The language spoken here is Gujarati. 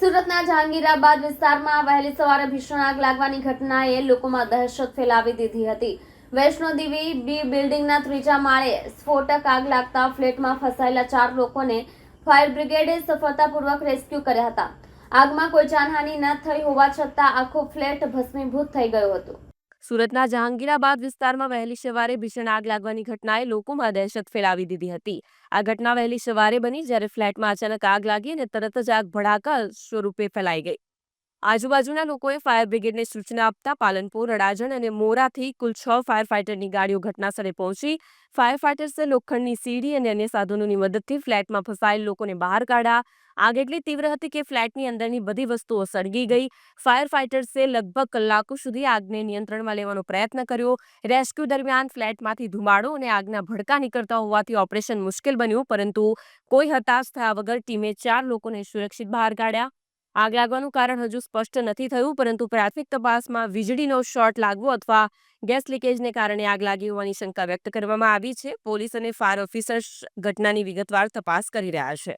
સુરતના જહાંગીરાબાદ વિસ્તારમાં વહેલી સવારે ભીષણ આગ લાગવાની ઘટનાએ લોકોમાં દહેશત ફેલાવી દીધી હતી। વૈષ્ણોદેવી બી બિલ્ડિંગના ત્રીજા માળે સ્ફોટક આગ લાગતા ફ્લેટમાં ફસાયેલા 4 લોકોને ફાયર બ્રિગેડે સફળતાપૂર્વક રેસ્ક્યુ કર્યા હતા। આગમાં કોઈ જાનહાનિ ન થઈ હોવા છતાં આખો ફ્લેટ ભસ્મીભૂત થઈ ગયો હતો। સુરતના જહાંગીરાબાદ વિસ્તારમાં વહેલી સવારે ભીષણ આગ લાગવાની ઘટનાએ લોકોમાં દહેશત ફેલાવી દીધી હતી। આ ઘટના વહેલી સવારે બની જ્યારે ફ્લેટમાં અચાનક આગ લાગી અને તરત જ આગ ભડાકા સ્વરૂપે ફેલાઈ ગઈ। આજુબાજુના લોકોએ ફાયર બ્રિગેડને સૂચના આપતા પાલનપુર, અડાજણ અને મોરાથી કુલ 6 ફાયર ફાઇટરની ગાડીઓ ઘટનાસ્થળે પહોંચી ફાયર ફાઇટર્સે લોખંડની સીડી અને અન્ય સાધનોની મદદથી ફ્લેટમાં ફસાયેલ લોકોને બહાર કાઢ્યા। આગ એટલી તીવ્ર હતી કે ફ્લેટની અંદરની બધી વસ્તુઓ સળગી ગઈ। ફાયર ફાઇટર્સે લગભગ કલાકો સુધી આગને નિયંત્રણમાં લેવાનો પ્રયત્ન કર્યો। રેસ્ક્યુ દરમિયાન ફ્લેટમાંથી ધુમાડો અને આગના ભડકા નીકળતા હોવાથી ઓપરેશન મુશ્કેલ બન્યું, પરંતુ કોઈ હતાશ થયા વગર ટીમે 4 લોકોને સુરક્ષિત બહાર કાઢ્યા। આગ લાગવાનું કારણ હજુ સ્પષ્ટ નથી થયું, પરંતુ પ્રાથમિક તપાસમાં વીજળીનો શોર્ટ લાગવો અથવા ગેસ લીકેજને કારણે આગ લાગી હોવાની શંકા વ્યક્ત કરવામાં આવી છે। પોલીસ અને ફાયર ઓફિસર્સ ઘટનાની વિગતવાર તપાસ કરી રહ્યા છે।